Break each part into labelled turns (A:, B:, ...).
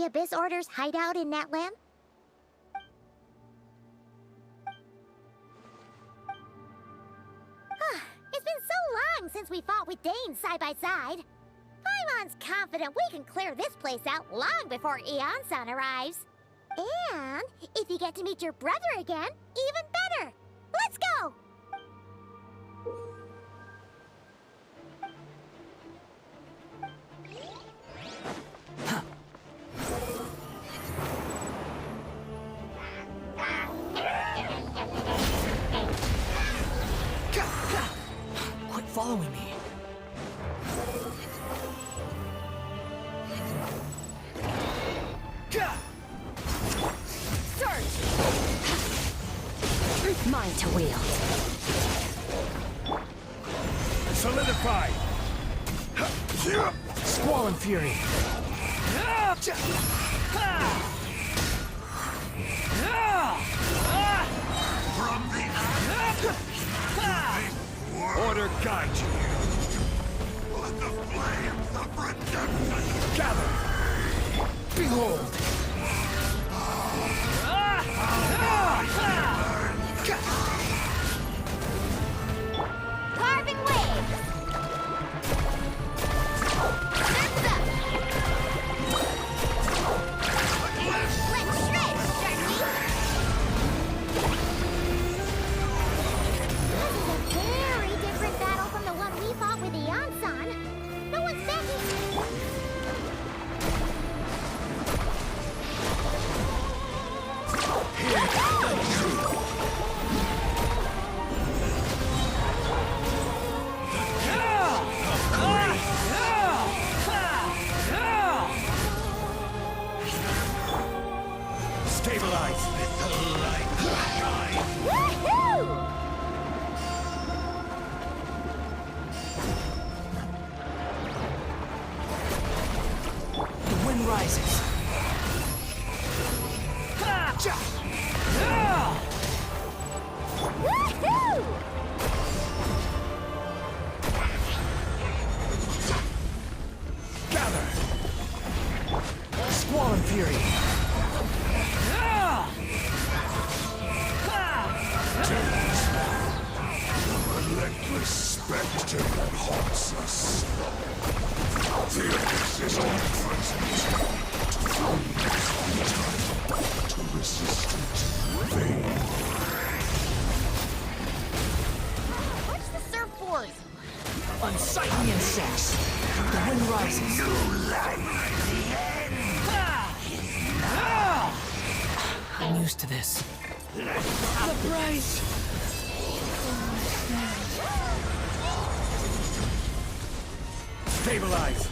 A: the Abyss Order's hideout in Natlam? It's been so long since we fought with Dane side by side. Paimon's confident we can clear this place out long before Eon-san arrives. And if you get to meet your brother again, even better! Let's go!
B: Quit following me.
C: Mine to wield.
D: Solidify!
B: Squall and Fury.
D: From the order guide you. Let the flames of redemption gather.
B: Behold.
A: Carving waves! Thumbs up! Let's shred, Sharky! This is a very different battle from the one we fought with Eon-san. No one's backing...
D: Stabilize.
A: Woohoo!
B: The wind rises.
A: Woohoo!
D: Gather.
B: Squall and Fury.
D: Relentless spectre that haunts us. The abyss is omnipresent. To resist it, vain.
A: What's the surfboard?
B: Unsightly insects. The wind rises.
D: New life.
B: I'm used to this. The price.
D: Stabilize.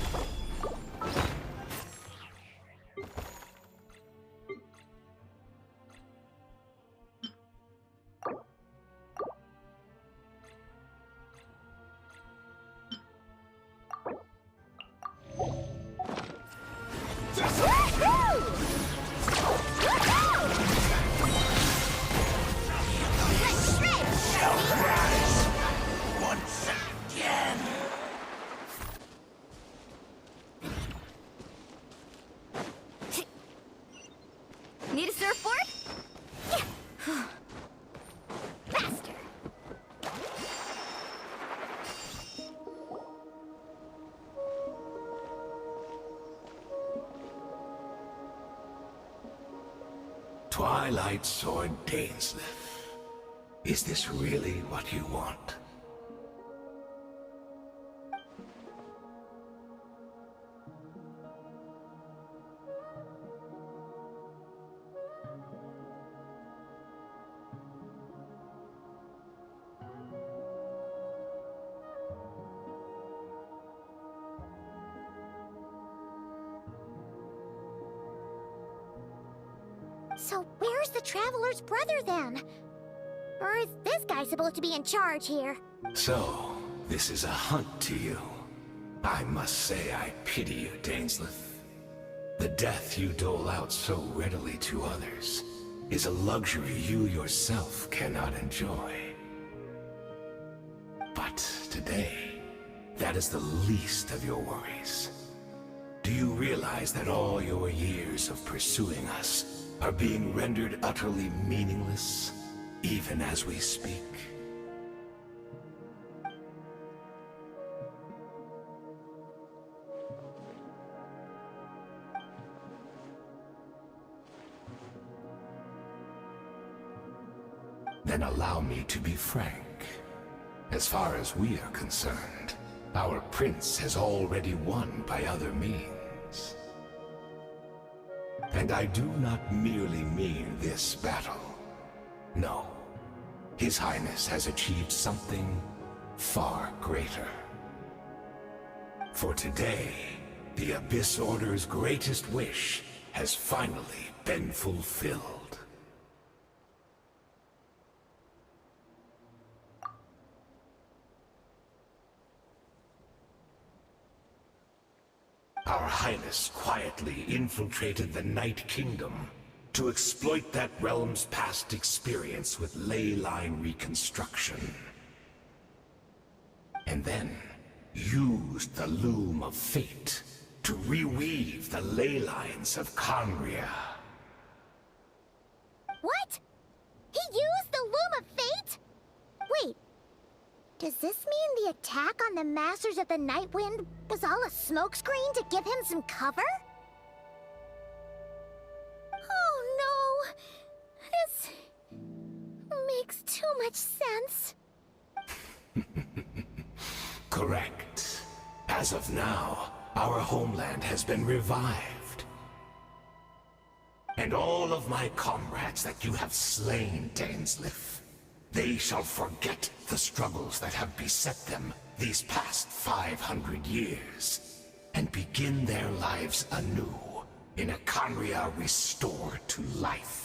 D: Once again.
A: Need a surfboard? Yeah. Faster.
D: Twilight Sword Dainsleif. Is this really what you want?
A: So where's the Traveler's brother then? Or is this guy supposed to be in charge here?
D: So, this is a hunt to you. I must say I pity you, Dainsleif. The death you dole out so readily to others is a luxury you yourself cannot enjoy. But today, that is the least of your worries. Do you realize that all your years of pursuing us are being rendered utterly meaningless, even as we speak? Then allow me to be frank. As far as we are concerned, our prince has already won by other means. And I do not merely mean this battle. No. His Highness has achieved something far greater. For today, the Abyss Order's greatest wish has finally been fulfilled. Our Highness quietly infiltrated the Night Kingdom to exploit that realm's past experience with ley line reconstruction. And then used the Loom of Fate to reweave the ley lines of Conria.
A: What? He used the Loom of Fate? Wait, does this mean the attack on the Masters of the Night Wind was all a smokescreen to give him some cover? Oh no! This makes too much sense.
D: Correct. As of now, our homeland has been revived. And all of my comrades that you have slain, Dainsleif, they shall forget the struggles that have beset them these past 500 years, and begin their lives anew in a Conria restored to life.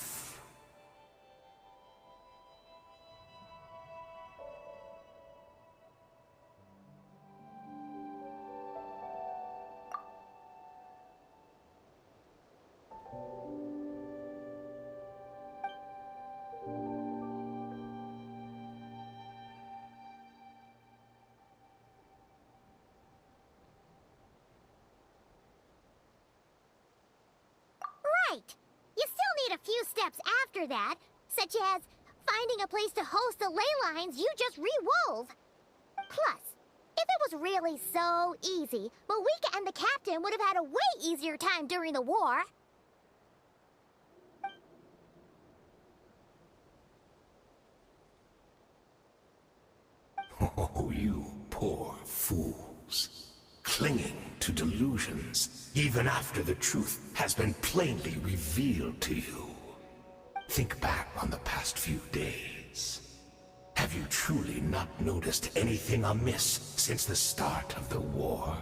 A: Right! You still need a few steps after that, such as finding a place to host the ley lines you just re-wove. Plus, if it was really so easy, Moeka and the captain would have had a way easier time during the war.
D: Oh, you poor fools. Clinging to delusions, even after the truth has been plainly revealed to you. Think back on the past few days. Have you truly not noticed anything amiss since the start of the war?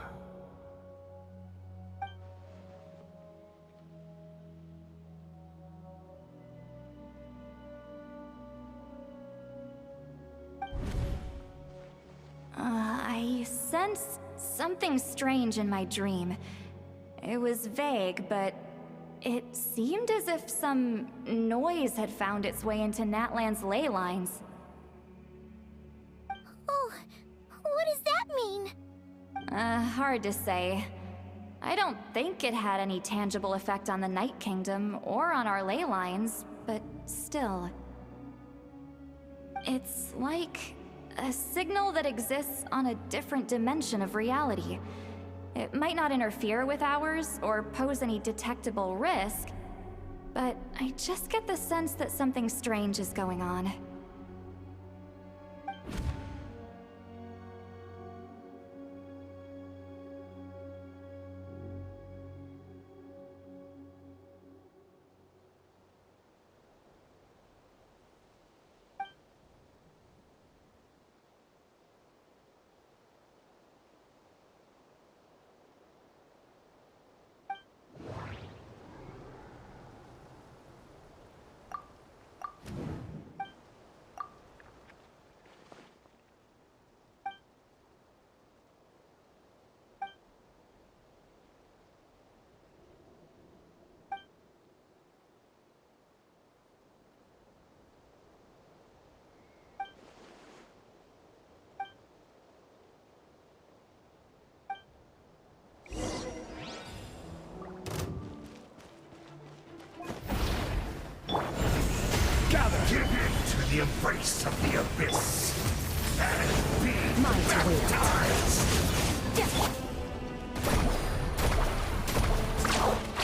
C: I sensed something strange in my dream. It was vague, but it seemed as if some noise had found its way into Natlan's ley lines.
A: Oh, what does that mean?
C: Hard to say. I don't think it had any tangible effect on the Night Kingdom or on our ley lines, but still. It's like a signal that exists on a different dimension of reality. It might not interfere with ours or pose any detectable risk, but I just get the sense that something strange is going on.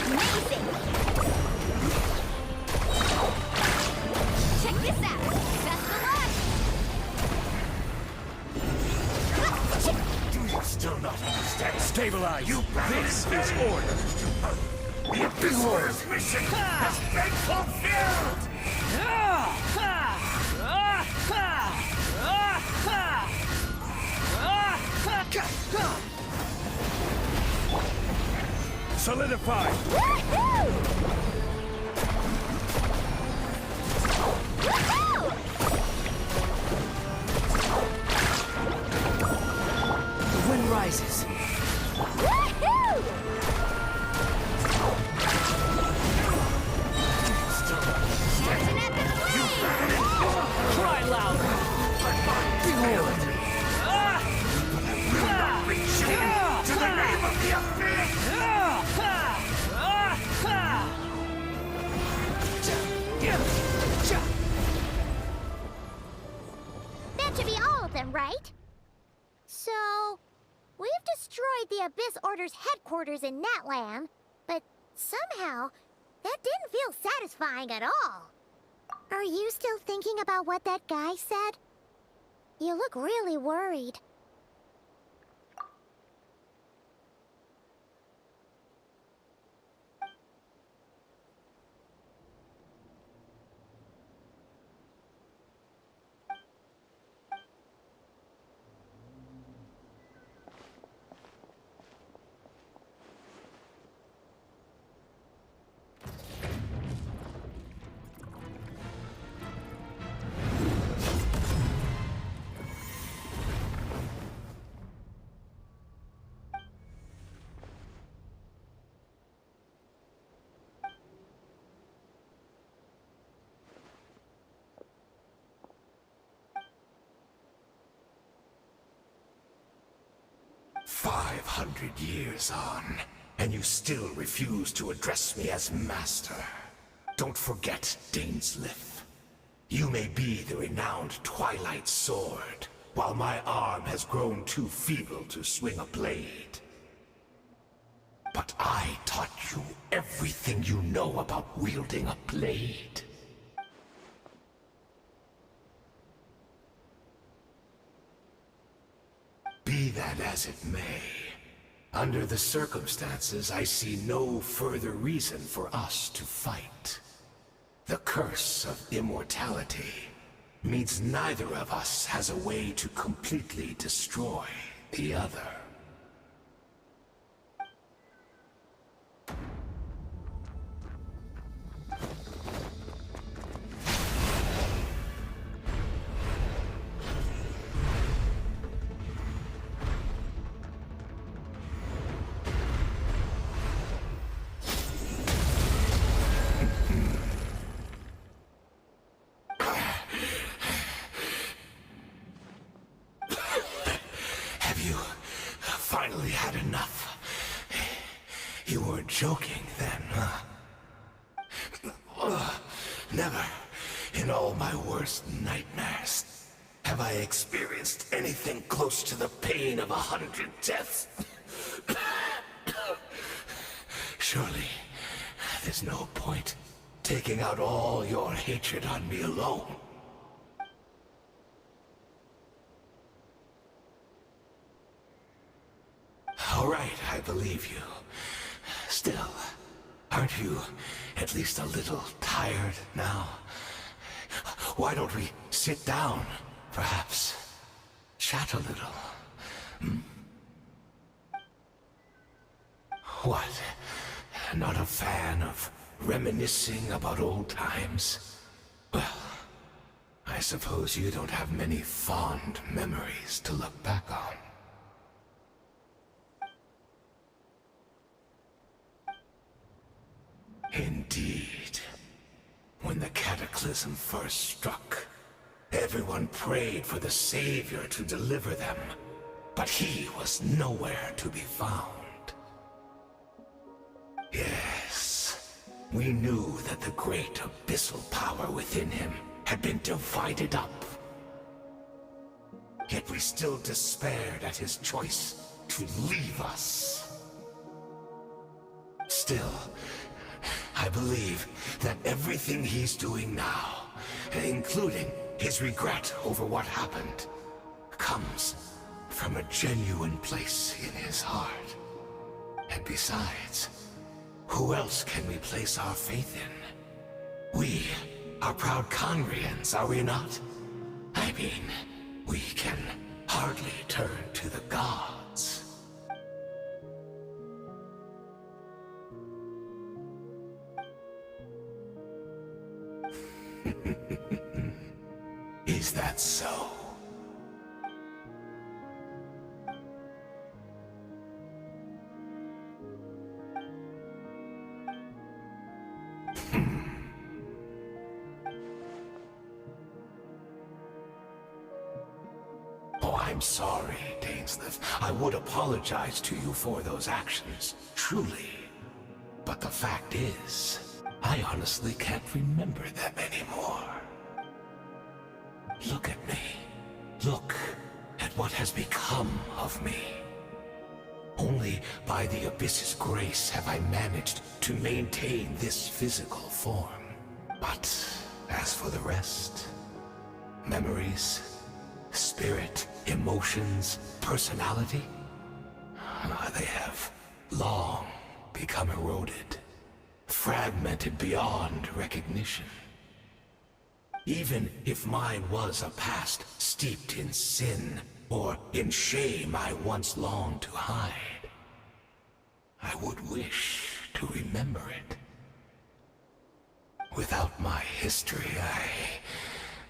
A: Amazing! Check this out! Best of luck!
D: Do you still not understand?
E: Stabilize. This is order.
D: The Abyss's mission has been fulfilled!
E: Solidify.
A: Woohoo! Woohoo!
B: The wind rises.
A: Woohoo! Catching up to flame!
B: Cry louder. Behold.
D: To the name of the Abyss!
A: That should be all of them, right? So, we've destroyed the Abyss Order's headquarters in Natlan, but somehow, that didn't feel satisfying at all. Are you still thinking about what that guy said? You look really worried.
D: $500 on, and you still refuse to address me as master. Don't forget, Dainslith. You may be the renowned Twilight Sword, while my arm has grown too feeble to swing a blade. But I taught you everything you know about wielding a blade. Be that as it may, under the circumstances, I see no further reason for us to fight. The curse of immortality means neither of us has a way to completely destroy the other. Finally had enough. You weren't joking then, huh? Never, in all my worst nightmares, have I experienced anything close to the pain of 100 deaths. Surely, there's no point taking out all your hatred on me alone. All right, I believe you. Still, aren't you at least a little tired now? Why don't we sit down, perhaps? Chat a little. Hmm? What? Not a fan of reminiscing about old times? Well, I suppose you don't have many fond memories to look back on. Indeed. When the cataclysm first struck, everyone prayed for the Savior to deliver them, but he was nowhere to be found. Yes, we knew that the great abyssal power within him had been divided up. Yet we still despaired at his choice to leave us. Still, I believe that everything he's doing now, including his regret over what happened, comes from a genuine place in his heart. And besides, who else can we place our faith in? We are proud Conrians, are we not? I mean, we can hardly turn to the gods. Is that so? Oh, I'm sorry, Dainsleif. I would apologize to you for those actions, truly. But the fact is, I honestly can't remember them anymore. Look at me. Look at what has become of me. Only by the Abyss's grace have I managed to maintain this physical form. But as for the rest, memories, spirit, emotions, personality, they have long become eroded, fragmented beyond recognition. Even if mine was a past steeped in sin, or in shame I once longed to hide, I would wish to remember it. Without my history,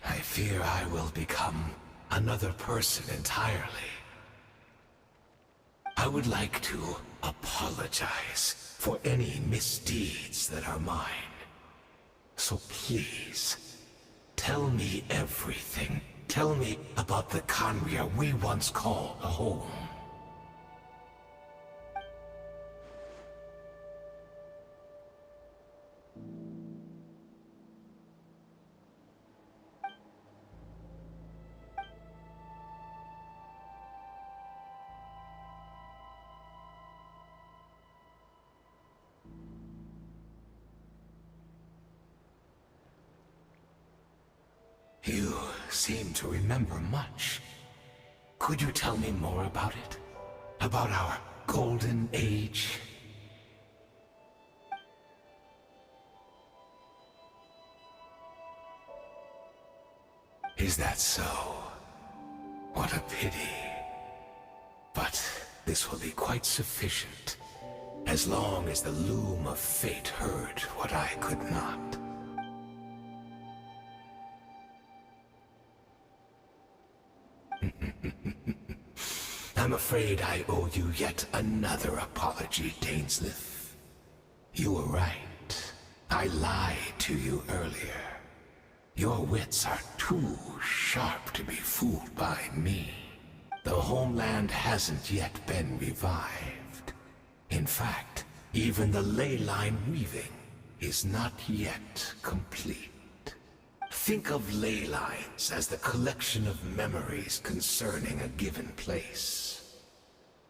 D: I fear I will become another person entirely. I would like to apologize for any misdeeds that are mine. So please, tell me everything. Tell me about the Khaenri'ah we once called home. You seem to remember much. Could you tell me more about it? About our golden age? Is that so? What a pity. But this will be quite sufficient, as long as the loom of fate heard what I could not. I'm afraid I owe you yet another apology, Dainsleif. You were right. I lied to you earlier. Your wits are too sharp to be fooled by me. The homeland hasn't yet been revived. In fact, even the ley line weaving is not yet complete. Think of ley lines as the collection of memories concerning a given place.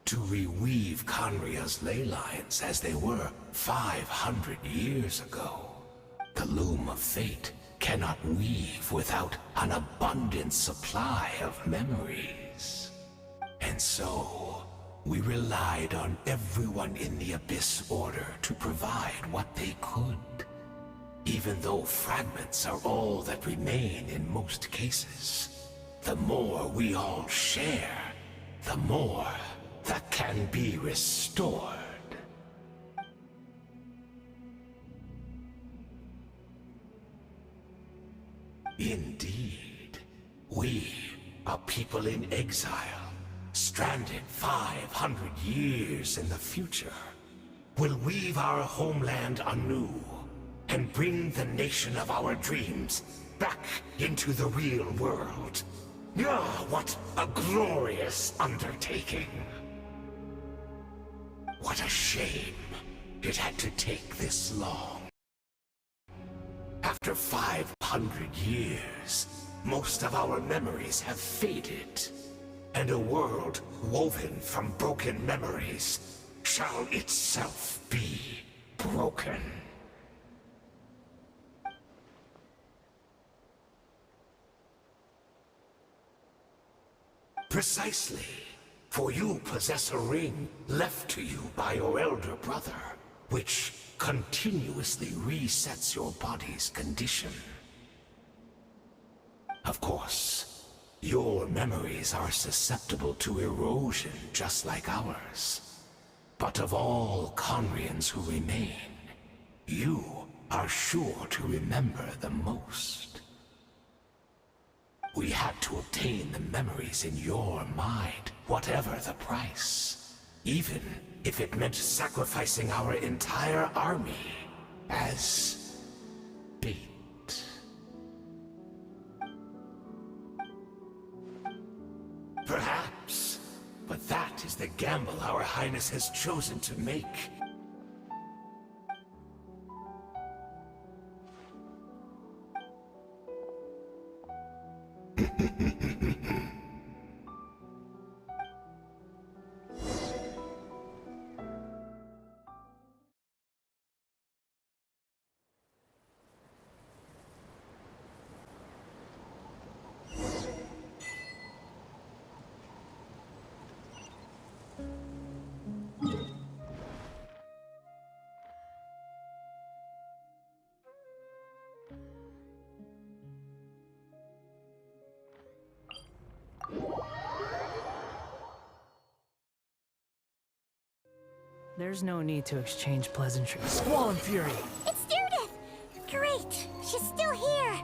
D: To reweave Khaenri'ah's ley lines as they were 500 years ago, the loom of fate cannot weave without an abundant supply of memories. And so, we relied on everyone in the Abyss Order to provide what they could. Even though fragments are all that remain in most cases, the more we all share, the more that can be restored. Indeed, we, a people in exile, stranded 500 years in the future, will weave our homeland anew and bring the nation of our dreams back into the real world. Ah, what a glorious undertaking! What a shame it had to take this long. After 500 years, most of our memories have faded, and a world woven from broken memories shall itself be broken. Precisely. For you possess a ring left to you by your elder brother, which continuously resets your body's condition. Of course, your memories are susceptible to erosion just like ours. But of all Conrians who remain, you are sure to remember the most. We had to obtain the memories in your mind, whatever the price. Even if it meant sacrificing our entire army as bait. Perhaps, but that is the gamble our Highness has chosen to make.
B: There's no need to exchange pleasantries. Squall and Fury!
A: It's Judith! Great! She's still here!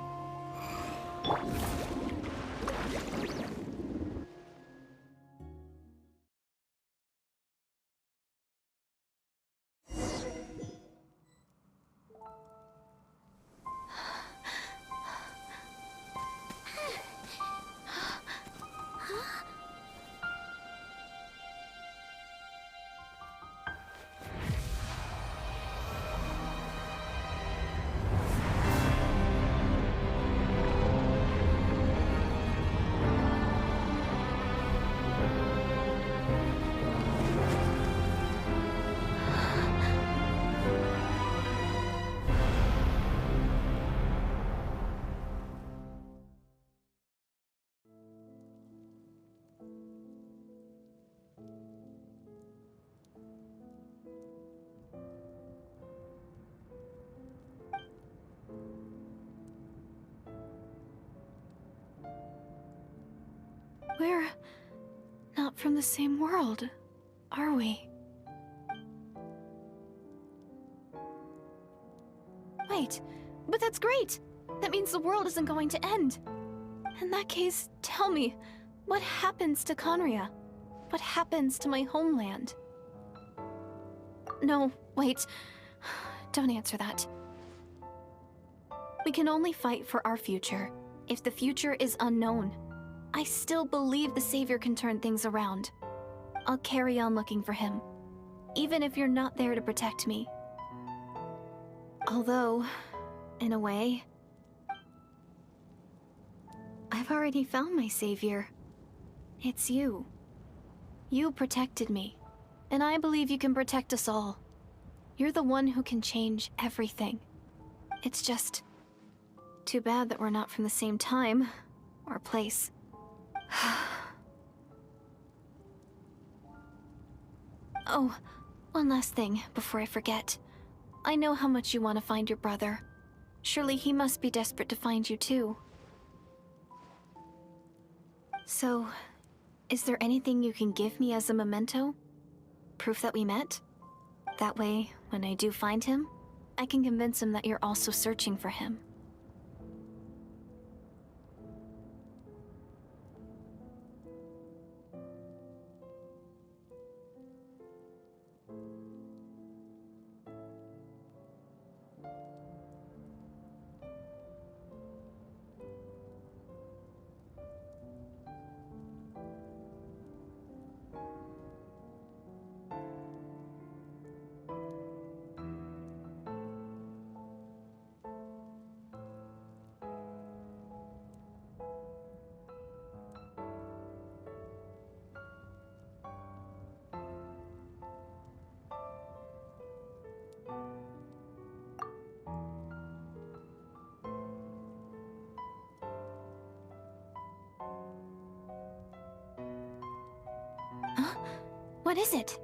F: We're not from the same world, are we? Wait, but that's great! That means the world isn't going to end. In that case, tell me, what happens to Conria? What happens to my homeland? No, wait. Don't answer that. We can only fight for our future. If the future is unknown, I still believe the Savior can turn things around. I'll carry on looking for him, even if you're not there to protect me. Although, in a way, I've already found my Savior. It's you. You protected me, and I believe you can protect us all. You're the one who can change everything. It's just too bad that we're not from the same time or place. Oh, one last thing before I forget. I know how much you want to find your brother. Surely he must be desperate to find you too. So, is there anything you can give me as a memento? Proof that we met? That way, when I do find him, I can convince him that you're also searching for him. What is it?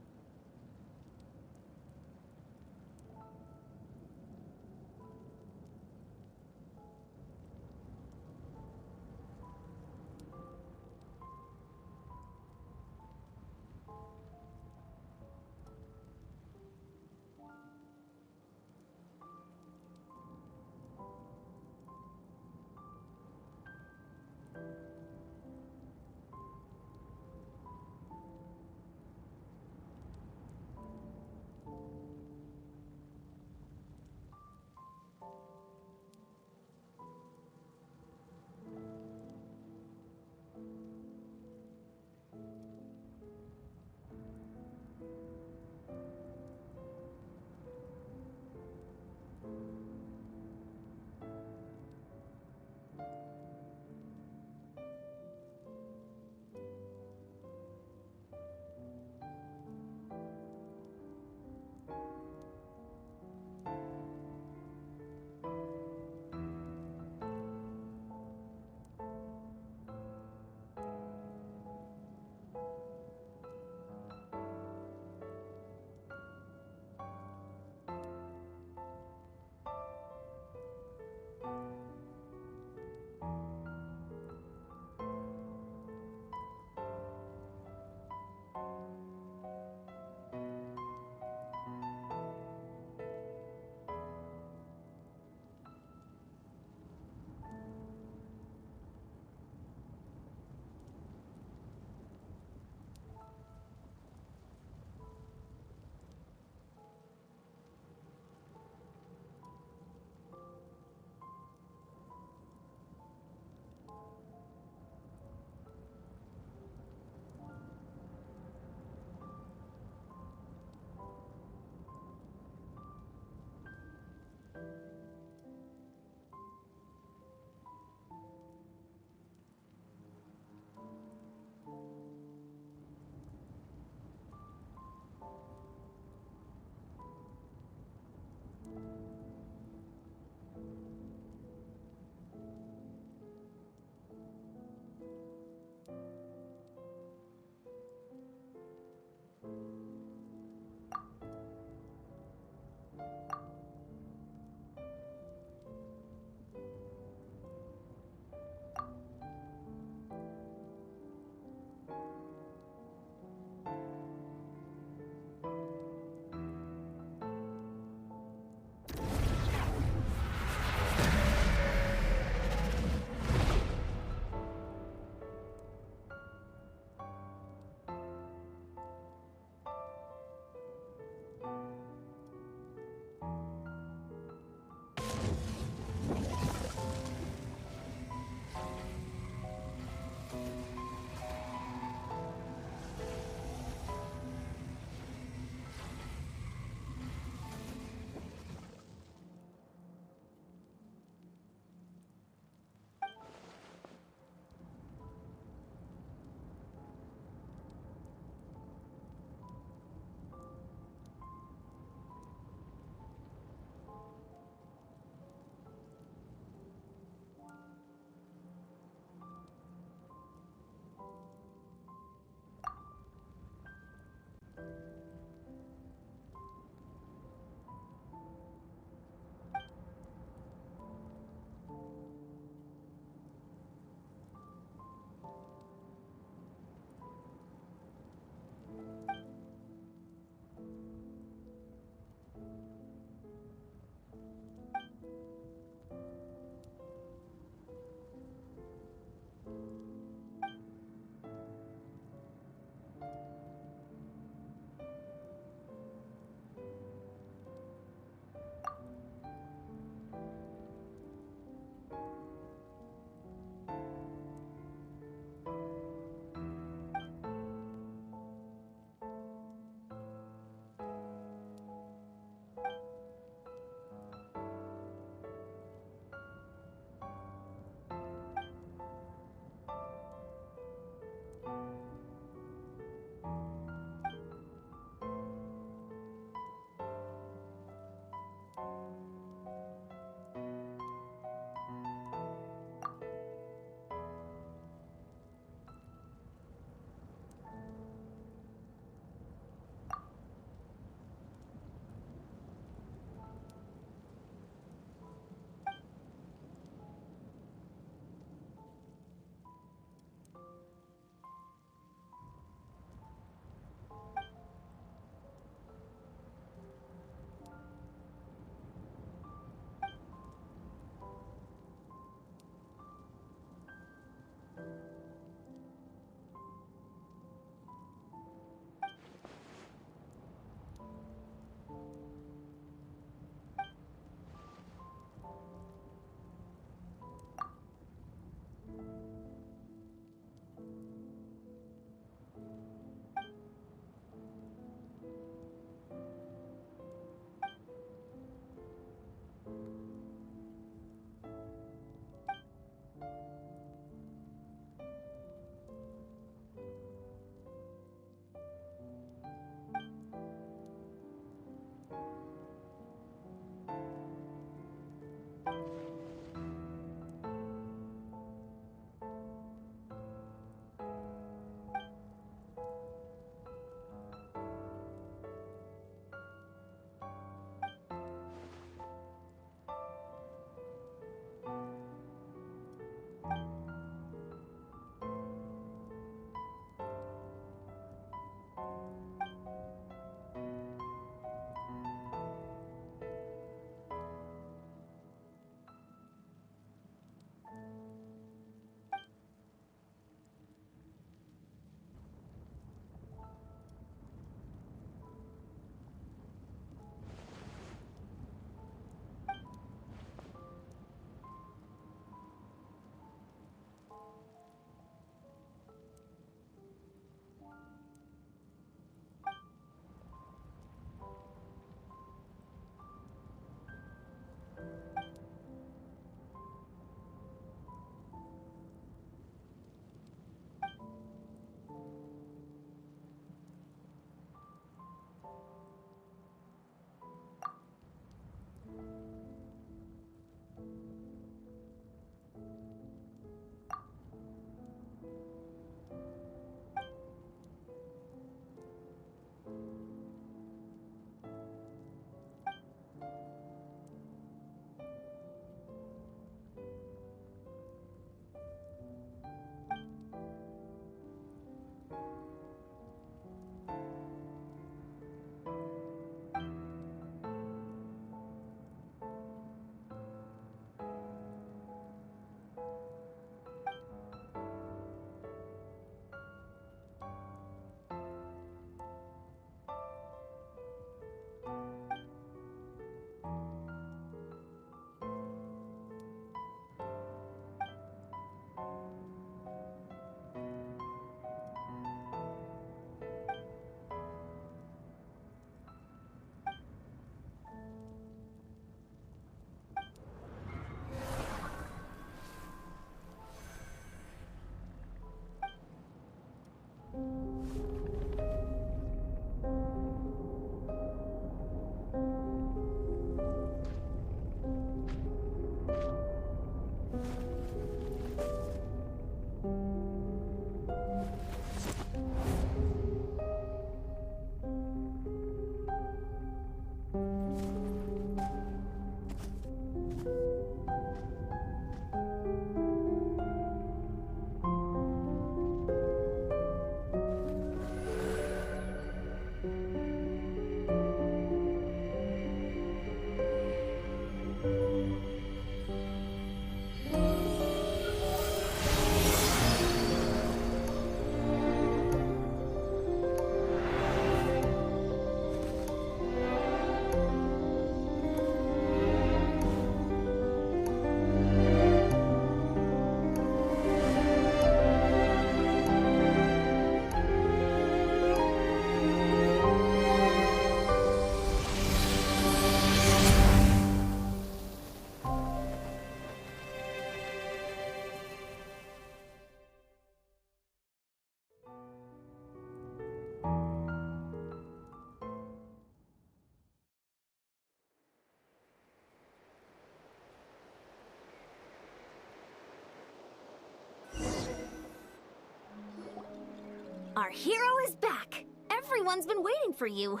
G: Our hero is back! Everyone's been waiting for you!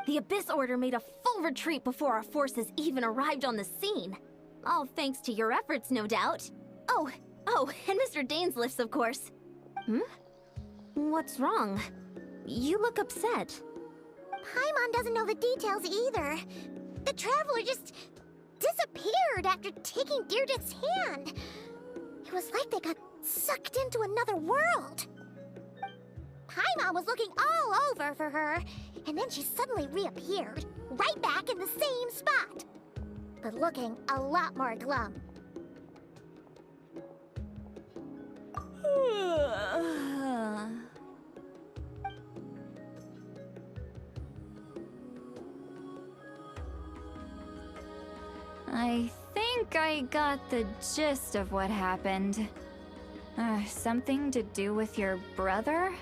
G: The Abyss Order made a full retreat before our forces even arrived on the scene. All thanks to your efforts, no doubt. Oh, and Mr. Dainsliff's, of course. What's wrong? You look upset.
A: Paimon doesn't know the details either. The Traveler just disappeared after taking Deirdre's hand. It was like they got sucked into another world. Paimon was looking all over for her, and then she suddenly reappeared, right back in the same spot, but looking a lot more glum.
C: I think I got the gist of what happened. Something to do with your brother?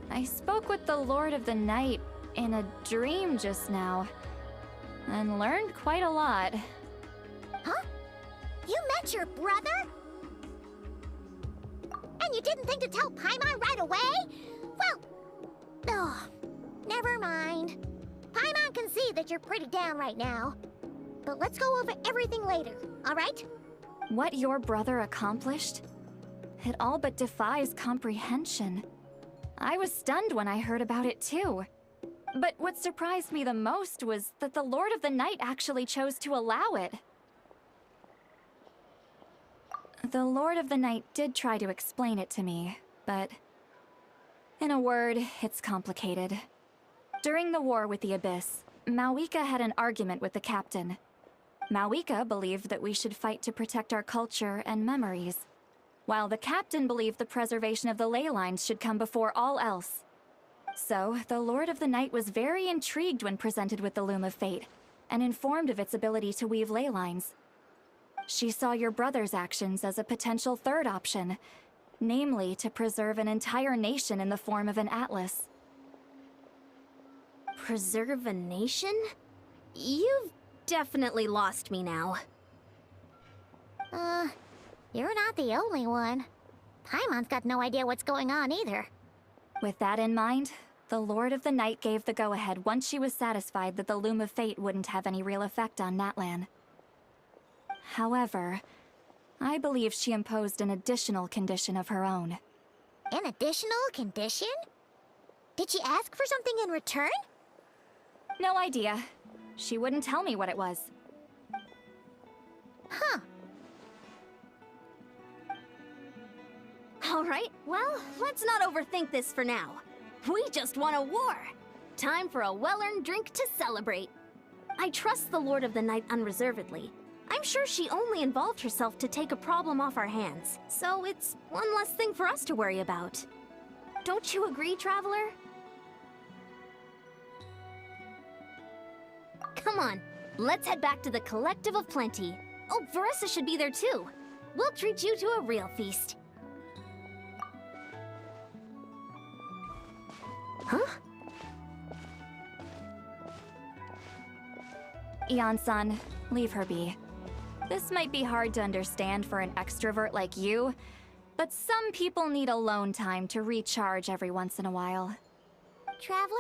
C: I spoke with the Lord of the Night in a dream just now, and learned quite a lot.
A: Huh? You met your brother? And you didn't think to tell Paimon right away? Well, never mind. Paimon can see that you're pretty down right now. But let's go over everything later, all right?
C: What your brother accomplished? It all but defies comprehension. I was stunned when I heard about it too. But what surprised me the most was that the Lord of the Night actually chose to allow it. The Lord of the Night did try to explain it to me, but in a word, it's complicated. During the war with the Abyss, Mawika had an argument with the captain. Mawika believed that we should fight to protect our culture and memories, while the captain believed the preservation of the ley lines should come before all else. So, the Lord of the Night was very intrigued when presented with the Loom of Fate, and informed of its ability to weave ley lines. She saw your brother's actions as a potential third option, namely to preserve an entire nation in the form of an atlas.
G: Preserve a nation? You've definitely lost me now.
A: You're not the only one. Paimon's got no idea what's going on either.
C: With that in mind, the Lord of the Night gave the go-ahead once she was satisfied that the Loom of Fate wouldn't have any real effect on Natlan. However, I believe she imposed an additional condition of her own.
A: An additional condition? Did she ask for something in return?
C: No idea. She wouldn't tell me what it was.
A: Huh.
G: Alright, well, let's not overthink this for now. We just won a war! Time for a well-earned drink to celebrate. I trust the Lord of the Night unreservedly. I'm sure she only involved herself to take a problem off our hands, so it's one less thing for us to worry about. Don't you agree, Traveler? Come on, let's head back to the Collective of Plenty. Oh, Veressa should be there too. We'll treat you to a real feast. Huh?
C: Eon-san, leave her be. This might be hard to understand for an extrovert like you, but some people need alone time to recharge every once in a while.
A: Traveler?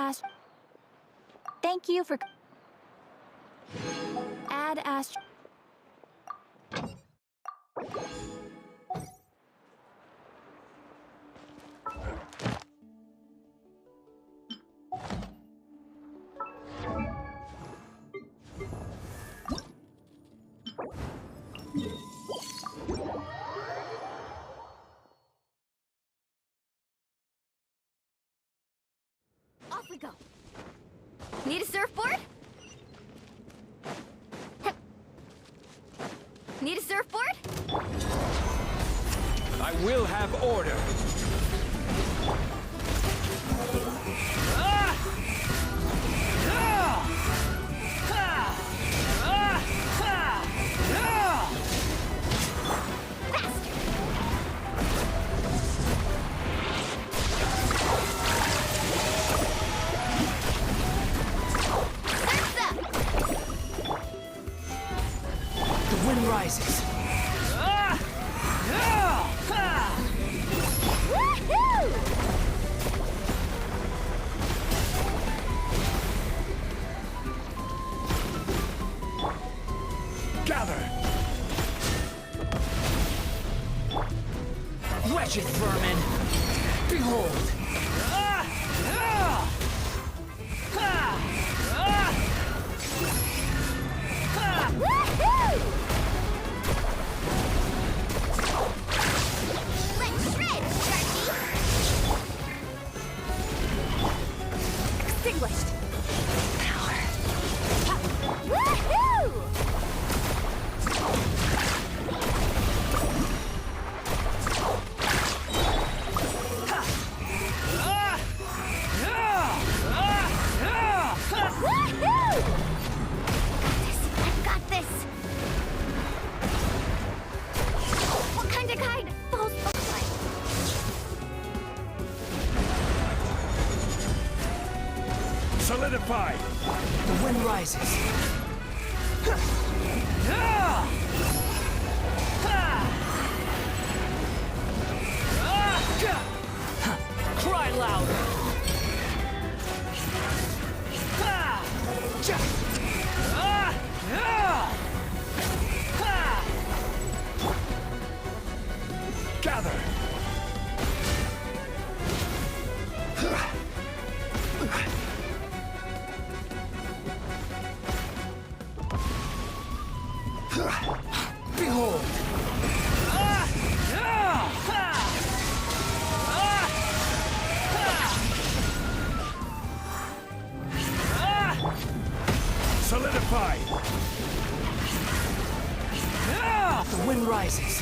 F: ast... Thank you for... Add ast...
G: Off we go. Need a surfboard? Need a surfboard?
E: I will have order.
B: The wind rises.
A: Woohoo!
E: Gather!
B: Wretched vermin! Behold!
A: Woohoo! Let's shred, Sharky!
G: Extinguished.
A: Woohoo! Woohoo!
G: I've got this. What kind of guide? False butterfly.
E: Solidify!
B: The wind rises. Cry louder!
E: Gather!
B: Behold!
E: Solidify!
B: The wind rises.